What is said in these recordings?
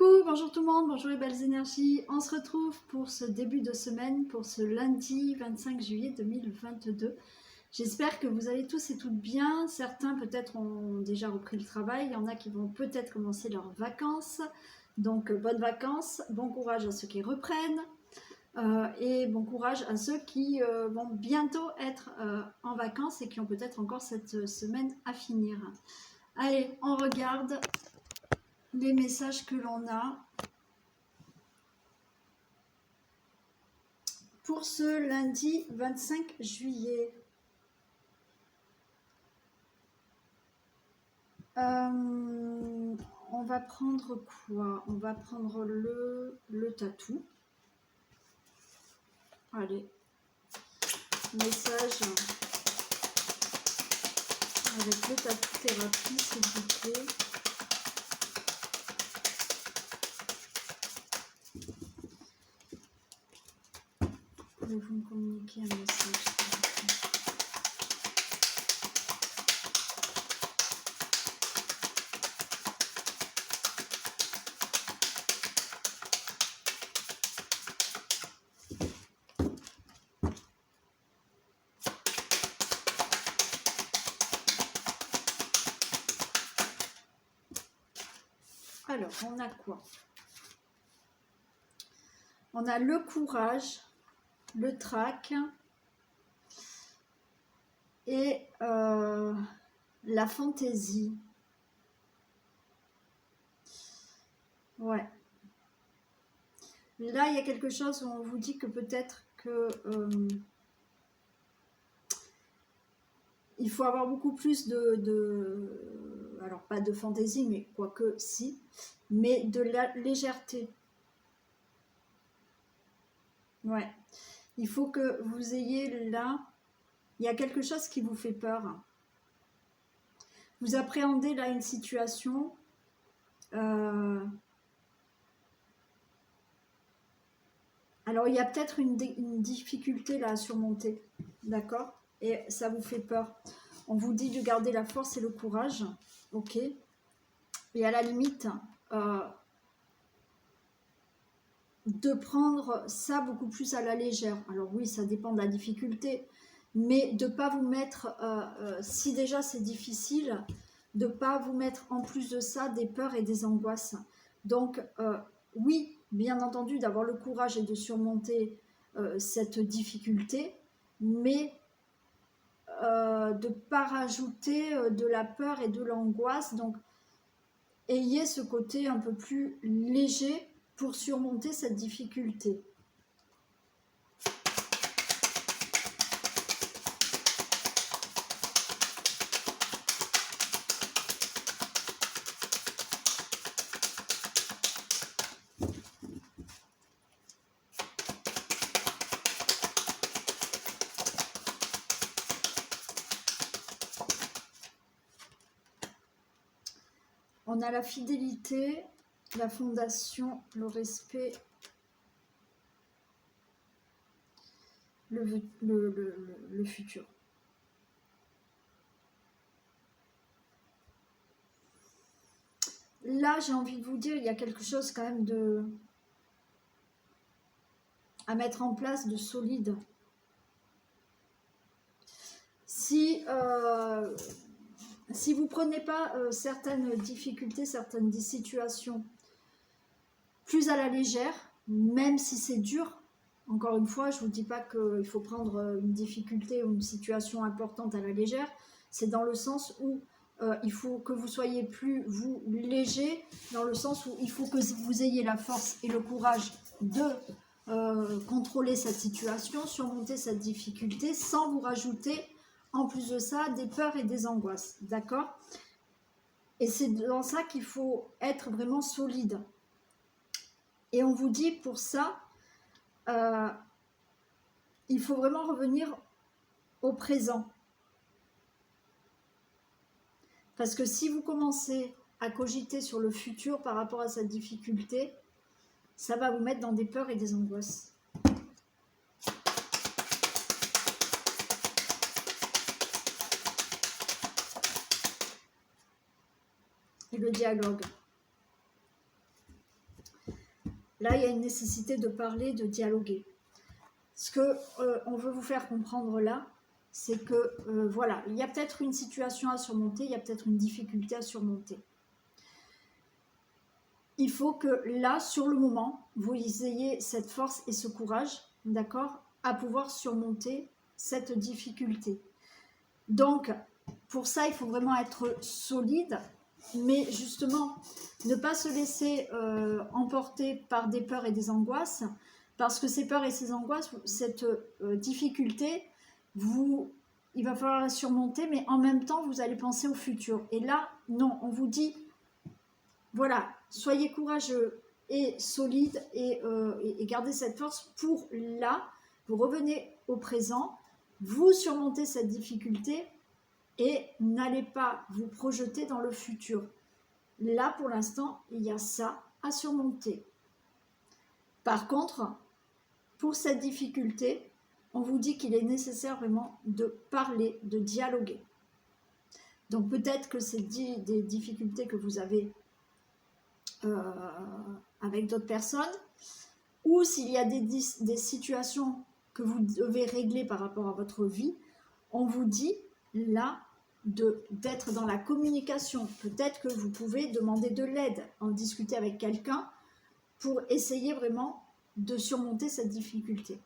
Coucou, bonjour tout le monde, bonjour les belles énergies. On se retrouve pour ce début de semaine, pour ce lundi 25 juillet 2022. J'espère que vous allez tous et toutes bien. Certains peut-être ont déjà repris le travail, il y en a qui vont peut-être commencer leurs vacances. Donc bonnes vacances, bon courage à ceux qui reprennent et bon courage à ceux qui vont bientôt être en vacances et qui ont peut-être encore cette semaine à finir. Allez, on regarde les messages que l'on a pour ce lundi 25 juillet. On va prendre quoi? On va prendre le tatou. Allez, message avec le tatou thérapie, s'il vous plaît. Pouvez-vous me communiquer un message? Alors, on a quoi? On a le courage, le trac et la fantaisie. Ouais. Là, il y a quelque chose où on vous dit que peut-être que il faut avoir beaucoup plus alors pas de fantaisie, mais quoique si, mais de la légèreté. Ouais. Il faut que vous ayez là, il y a quelque chose qui vous fait peur. Vous appréhendez là une situation. Alors il y a peut-être une difficulté là à surmonter, d'accord? Et ça vous fait peur. On vous dit de garder la force et le courage, ok? Et à la limite, de prendre ça beaucoup plus à la légère. Alors oui, ça dépend de la difficulté, mais de ne pas vous mettre, si déjà c'est difficile, de ne pas vous mettre en plus de ça des peurs et des angoisses. Donc oui, bien entendu, d'avoir le courage et de surmonter cette difficulté, mais de ne pas rajouter de la peur et de l'angoisse. Donc ayez ce côté un peu plus léger pour surmonter cette difficulté. On a la fidélité, la fondation, le respect, le futur. Là, j'ai envie de vous dire, il y a quelque chose quand même à mettre en place de solide. Si vous ne prenez pas certaines difficultés, certaines situations plus à la légère, même si c'est dur, encore une fois, je ne vous dis pas qu'il faut prendre une difficulté ou une situation importante à la légère, c'est dans le sens où il faut que vous soyez plus, vous, léger, dans le sens où il faut que vous ayez la force et le courage de contrôler cette situation, surmonter cette difficulté, sans vous rajouter, en plus de ça, des peurs et des angoisses, d'accord? Et c'est dans ça qu'il faut être vraiment solide. Et on vous dit pour ça, il faut vraiment revenir au présent. Parce que si vous commencez à cogiter sur le futur par rapport à cette difficulté, ça va vous mettre dans des peurs et des angoisses. Et le dialogue. là, il y a une nécessité de parler, de dialoguer. Ce que on veut vous faire comprendre là, c'est que, voilà, il y a peut-être une situation à surmonter, il y a peut-être une difficulté à surmonter. Il faut que là, sur le moment, vous ayez cette force et ce courage, d'accord, à pouvoir surmonter cette difficulté. Donc, pour ça, il faut vraiment être solide, mais justement, ne pas se laisser emporter par des peurs et des angoisses, parce que ces peurs et ces angoisses, cette difficulté, il va falloir la surmonter, mais en même temps, vous allez penser au futur. Et là, non, on vous dit, voilà, soyez courageux et solide et gardez cette force pour là, vous revenez au présent, vous surmontez cette difficulté et n'allez pas vous projeter dans le futur. Là, pour l'instant, il y a ça à surmonter. Par contre, pour cette difficulté, on vous dit qu'il est nécessaire vraiment de parler, de dialoguer. Donc peut-être que c'est des difficultés que vous avez avec d'autres personnes, ou s'il y a des situations que vous devez régler par rapport à votre vie, on vous dit là d'être dans la communication. Peut-être que vous pouvez demander de l'aide, en discuter avec quelqu'un pour essayer vraiment de surmonter cette difficulté.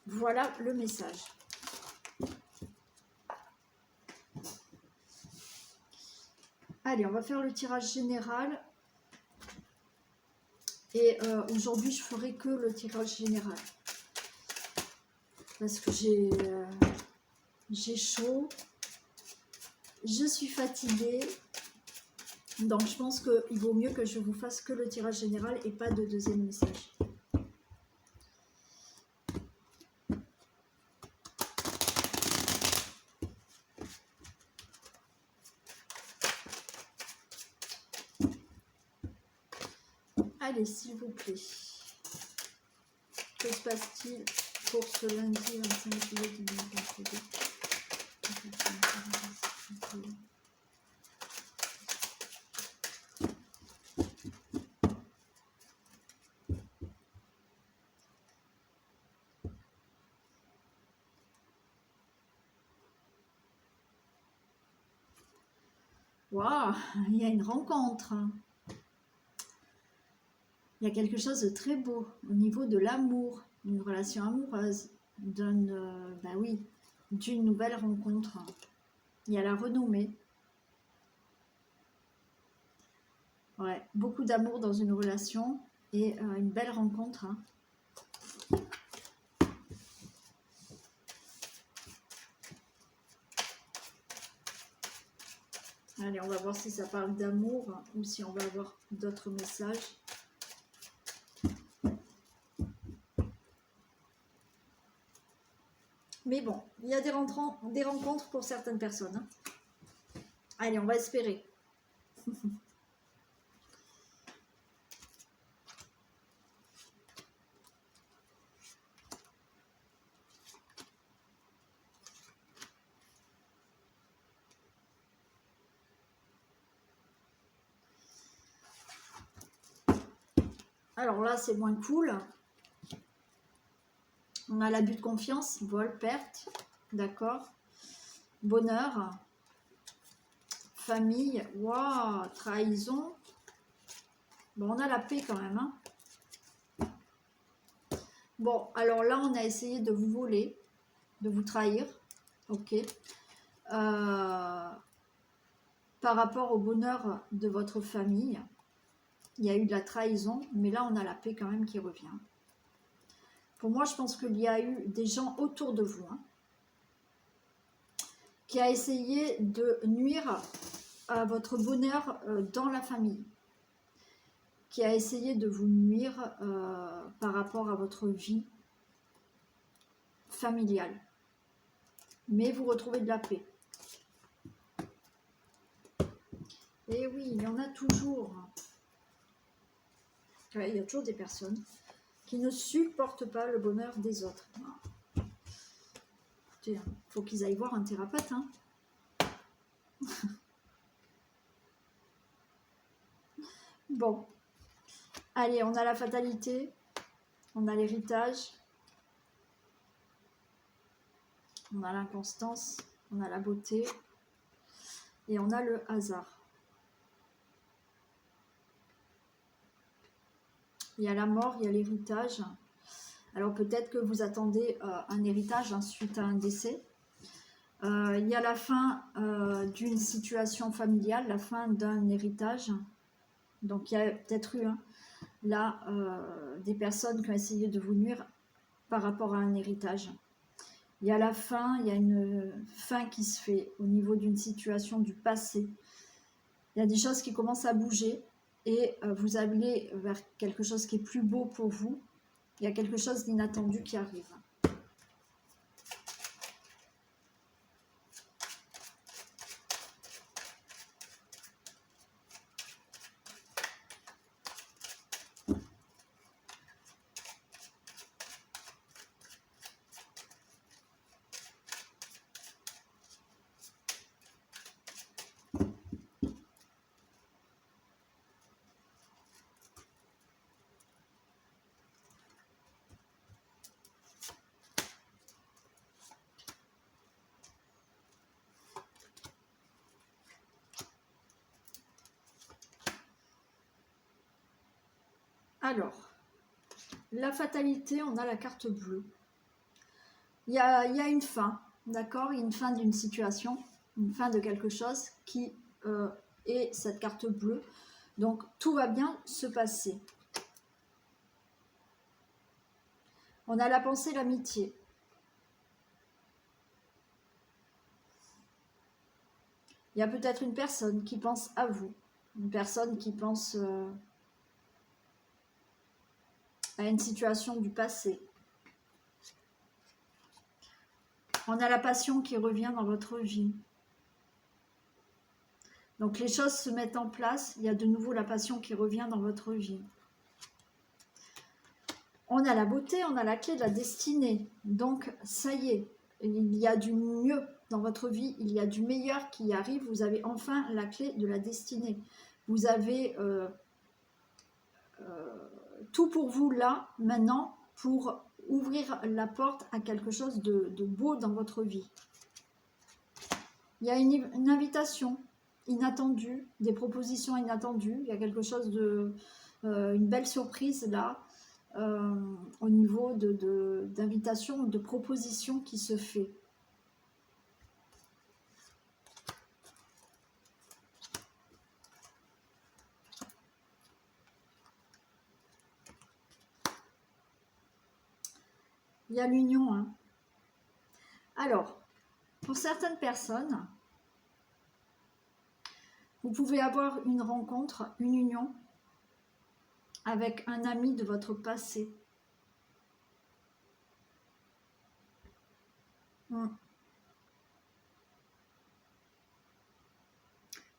Voilà le message. Allez, on va faire le tirage général. Et aujourd'hui, je ferai que le tirage général. Parce que j'ai chaud. Je suis fatiguée. Donc, je pense qu'il vaut mieux que je vous fasse que le tirage général et pas de deuxième message. Allez, s'il vous plaît. Que se passe-t-il pour ce lundi 25 juillet 2022 ? Waouh, il y a une rencontre. Il y a quelque chose de très beau au niveau de l'amour, une relation amoureuse, d'une nouvelle rencontre. Il y a la renommée. Ouais, beaucoup d'amour dans une relation et une belle rencontre. Hein. Allez, on va voir si ça parle d'amour ou si on va avoir d'autres messages. Mais bon, il y a des rencontres pour certaines personnes. Hein. Allez, on va espérer. Alors là, c'est moins cool. On a l'abus de confiance, vol, perte, d'accord. Bonheur, famille, waouh, trahison. Bon, on a la paix quand même. Hein. Bon, alors là, on a essayé de vous voler, de vous trahir, ok. Par rapport au bonheur de votre famille, il y a eu de la trahison, mais là, on a la paix quand même qui revient. Pour moi, je pense qu'il y a eu des gens autour de vous hein, qui a essayé de nuire à votre bonheur dans la famille, qui a essayé de vous nuire par rapport à votre vie familiale. Mais vous retrouvez de la paix. Et oui, il y en a toujours. Ouais, il y a toujours des personnes qui ne supportent pas le bonheur des autres. Il faut qu'ils aillent voir un thérapeute. Hein. Bon. Allez, on a la fatalité, on a l'héritage, on a l'inconstance, on a la beauté et on a le hasard. Il y a la mort, il y a l'héritage. Alors peut-être que vous attendez un héritage suite à un décès. Il y a la fin d'une situation familiale, la fin d'un héritage. Donc il y a peut-être eu là des personnes qui ont essayé de vous nuire par rapport à un héritage. Il y a la fin, il y a une fin qui se fait au niveau d'une situation du passé. Il y a des choses qui commencent à bouger et vous allez vers quelque chose qui est plus beau pour vous. Il y a quelque chose d'inattendu qui arrive. Alors, la fatalité, on a la carte bleue. Il y a une fin, d'accord? Il y a une fin d'une situation, une fin de quelque chose qui est cette carte bleue. Donc, tout va bien se passer. On a la pensée, l'amitié. Il y a peut-être une personne qui pense à vous, une personne qui pense à une situation du passé. On a la passion qui revient dans votre vie. Donc les choses se mettent en place, il y a de nouveau la passion qui revient dans votre vie. On a la beauté, on a la clé de la destinée. Donc ça y est, il y a du mieux dans votre vie, il y a du meilleur qui arrive, vous avez enfin la clé de la destinée. Vous avez tout pour vous là, maintenant, pour ouvrir la porte à quelque chose de beau dans votre vie. Il y a une invitation inattendue, des propositions inattendues, il y a quelque chose de... une belle surprise là, au niveau d'invitation, de proposition qui se fait. Il y a l'union. Alors, pour certaines personnes, vous pouvez avoir une rencontre, une union avec un ami de votre passé.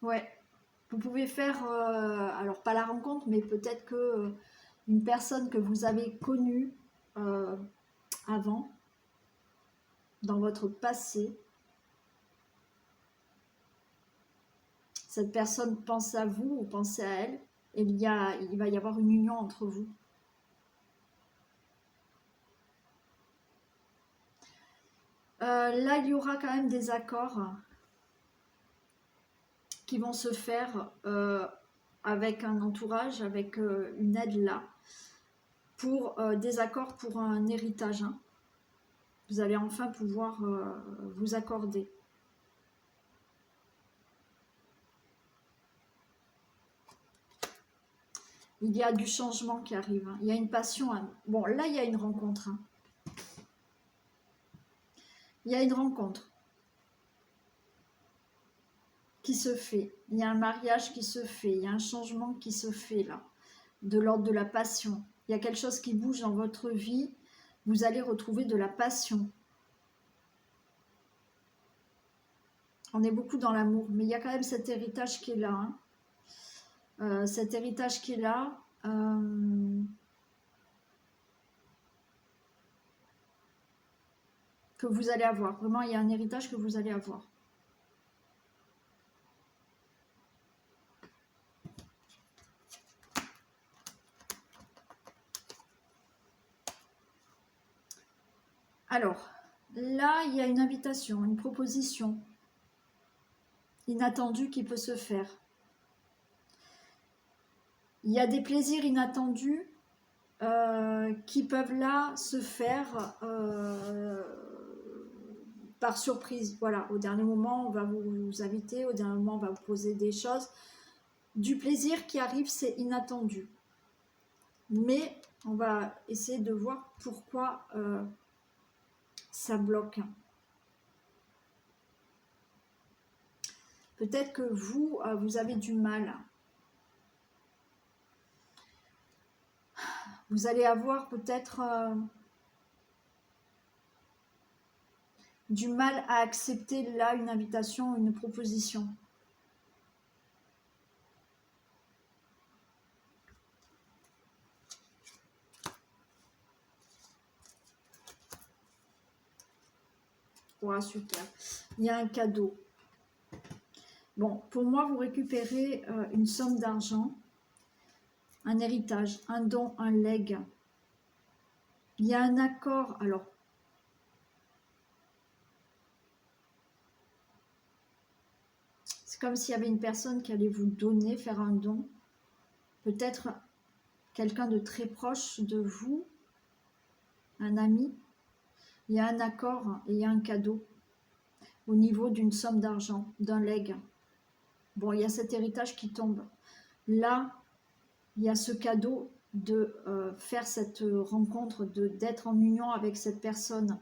Ouais, vous pouvez faire, alors pas la rencontre, mais peut-être que une personne que vous avez connue avant, dans votre passé, cette personne pense à vous ou pense à elle, et il va y avoir une union entre vous. Là, il y aura quand même des accords qui vont se faire avec un entourage, avec une aide là, pour des accords pour un héritage. Vous allez enfin pouvoir vous accorder. Il y a du changement qui arrive. Il y a une passion. Bon, là, il y a une rencontre. Il y a une rencontre qui se fait. Il y a un mariage qui se fait. Il y a un changement qui se fait là, de l'ordre de la passion. Il y a quelque chose qui bouge dans votre vie. Vous allez retrouver de la passion. On est beaucoup dans l'amour, mais il y a quand même cet héritage qui est là. Cet héritage qui est là. Que vous allez avoir. Vraiment, il y a un héritage que vous allez avoir. Alors, là, il y a une invitation, une proposition inattendue qui peut se faire. Il y a des plaisirs inattendus qui peuvent là se faire par surprise. Voilà, au dernier moment, on va vous inviter, au dernier moment, on va vous poser des choses. Du plaisir qui arrive, c'est inattendu. Mais on va essayer de voir pourquoi ça bloque. Peut-être que vous, vous avez du mal. Vous allez avoir peut-être du mal à accepter là une invitation, une proposition. Ouais, super. Il y a un cadeau. Bon, pour moi, vous récupérez une somme d'argent, un héritage, un don, un legs. Il y a un accord. Alors, c'est comme s'il y avait une personne qui allait vous donner, faire un don. Peut-être quelqu'un de très proche de vous, un ami. Il y a un accord et il y a un cadeau au niveau d'une somme d'argent, d'un legs. Bon, il y a cet héritage qui tombe. Là, il y a ce cadeau de faire cette rencontre, d'être en union avec cette personne.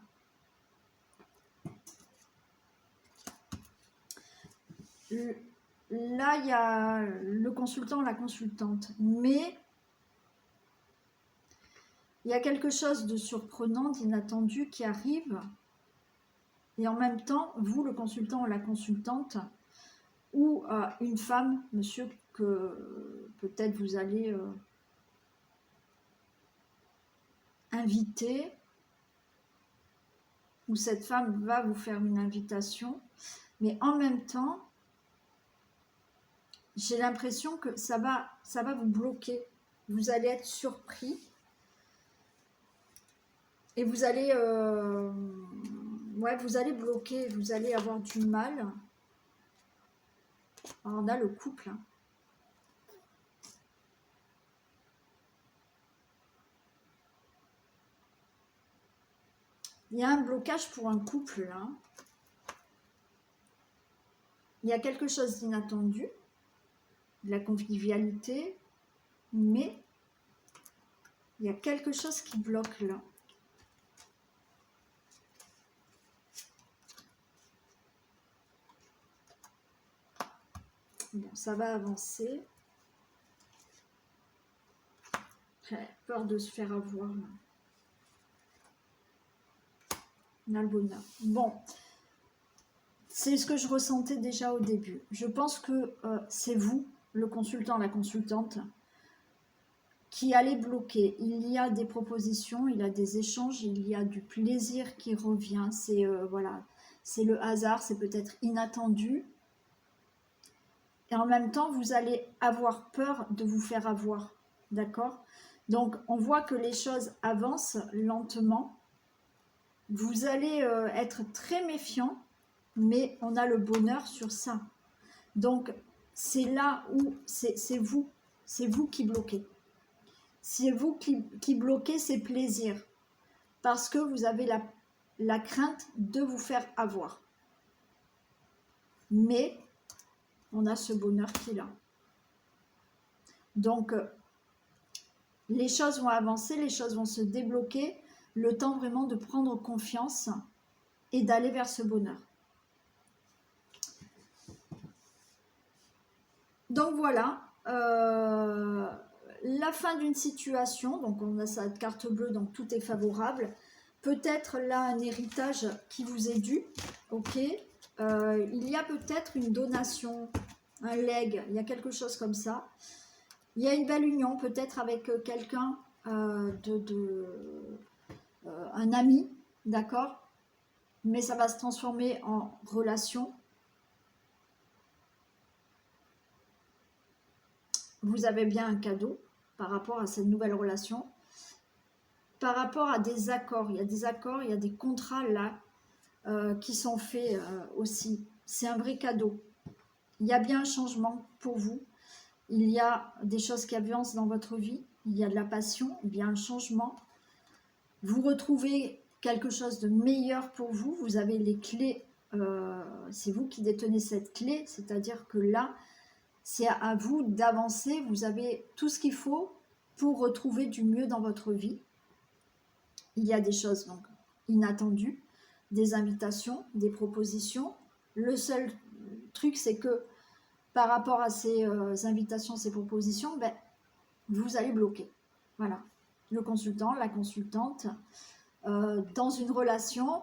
Là, il y a le consultant, la consultante, mais il y a quelque chose de surprenant, d'inattendu qui arrive, et en même temps, vous, le consultant ou la consultante, ou une femme, monsieur, que peut-être vous allez inviter, ou cette femme va vous faire une invitation, mais en même temps, j'ai l'impression que ça va vous bloquer. Vous allez être surpris et vous allez, vous allez bloquer, vous allez avoir du mal. Alors, on a le couple. Il y a un blocage pour un couple là. Il y a quelque chose d'inattendu, de la convivialité, mais il y a quelque chose qui bloque là. Bon, ça va avancer. J'ai peur de se faire avoir là. On a le bonheur. Bon, c'est ce que je ressentais déjà au début. Je pense que c'est vous, le consultant, la consultante, qui allez bloquer. Il y a des propositions, il y a des échanges, il y a du plaisir qui revient. C'est voilà, c'est le hasard, c'est peut-être inattendu. Et en même temps, vous allez avoir peur de vous faire avoir. D'accord? Donc, on voit que les choses avancent lentement. Vous allez être très méfiant, mais on a le bonheur sur ça. Donc, c'est là où c'est vous qui bloquez. C'est vous qui bloquez ces plaisirs parce que vous avez la crainte de vous faire avoir. Mais on a ce bonheur qui est là. Donc, les choses vont avancer, les choses vont se débloquer, le temps vraiment de prendre confiance et d'aller vers ce bonheur. Donc voilà, la fin d'une situation, donc on a cette carte bleue, donc tout est favorable. Peut-être là un héritage qui vous est dû, ok. Il y a peut-être une donation, un legs, il y a quelque chose comme ça. Il y a une belle union peut-être avec quelqu'un, un ami, d'accord, mais ça va se transformer en relation. Vous avez bien un cadeau par rapport à cette nouvelle relation. par rapport à des accords. Il y a des accords, il y a des contrats là qui sont faits aussi. C'est un vrai cadeau. Il y a bien un changement pour vous. Il y a des choses qui avancent dans votre vie. Il y a de la passion, il y a un changement. Vous retrouvez quelque chose de meilleur pour vous. Vous avez les clés. C'est vous qui détenez cette clé. C'est-à-dire que là, c'est à vous d'avancer. Vous avez tout ce qu'il faut pour retrouver du mieux dans votre vie. Il y a des choses donc inattendues, des invitations, des propositions. Le seul truc, c'est que par rapport à ces invitations, ces propositions, ben, vous allez bloquer. Voilà. Le consultant, la consultante, dans une relation,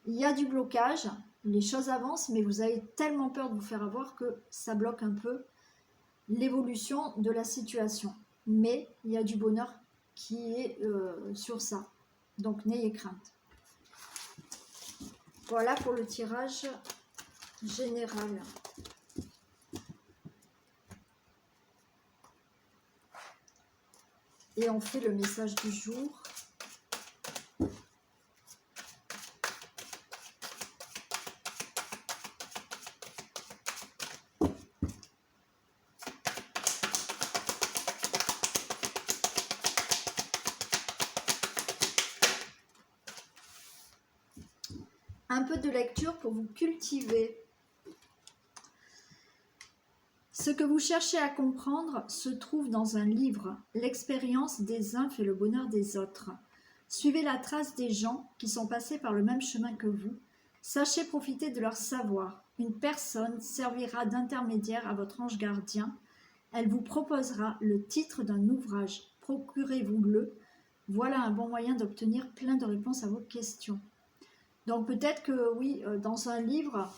il y a du blocage, les choses avancent, mais vous avez tellement peur de vous faire avoir que ça bloque un peu l'évolution de la situation. Mais il y a du bonheur qui est sur ça. Donc n'ayez crainte. Voilà pour le tirage général. Et on fait le message du jour. Un peu de lecture pour vous cultiver. Ce que vous cherchez à comprendre se trouve dans un livre. L'expérience des uns fait le bonheur des autres. Suivez la trace des gens qui sont passés par le même chemin que vous. Sachez profiter de leur savoir. Une personne servira d'intermédiaire à votre ange gardien. Elle vous proposera le titre d'un ouvrage. Procurez-vous-le. Voilà un bon moyen d'obtenir plein de réponses à vos questions. Donc peut-être que oui, dans un livre,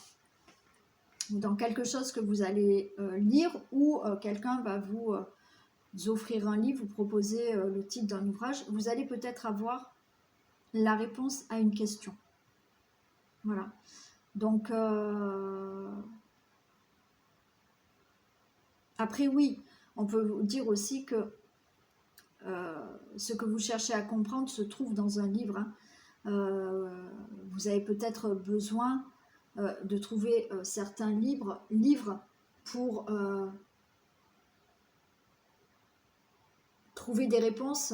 ou dans quelque chose que vous allez lire, ou quelqu'un va vous offrir un livre, vous proposer le titre d'un ouvrage, vous allez peut-être avoir la réponse à une question. Voilà. Donc, après oui, on peut vous dire aussi que ce que vous cherchez à comprendre se trouve dans un livre. Hein. Vous avez peut-être besoin de trouver certains livres pour trouver des réponses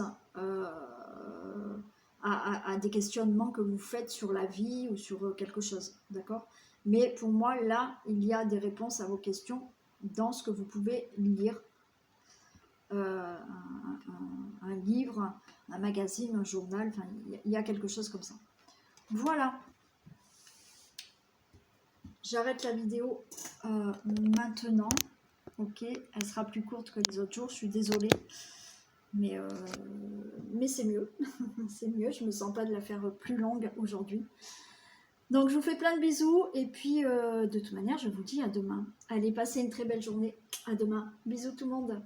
à des questionnements que vous faites sur la vie ou sur quelque chose, d'accord? Mais pour moi, là, il y a des réponses à vos questions dans ce que vous pouvez lire. Un livre, un magazine, un journal, enfin, il y a quelque chose comme ça. Voilà. J'arrête la vidéo maintenant. Ok, elle sera plus courte que les autres jours, je suis désolée. Mais c'est mieux. C'est mieux, je ne me sens pas de la faire plus longue aujourd'hui. Donc je vous fais plein de bisous. Et puis de toute manière, je vous dis à demain. Allez, passez une très belle journée. À demain. Bisous tout le monde.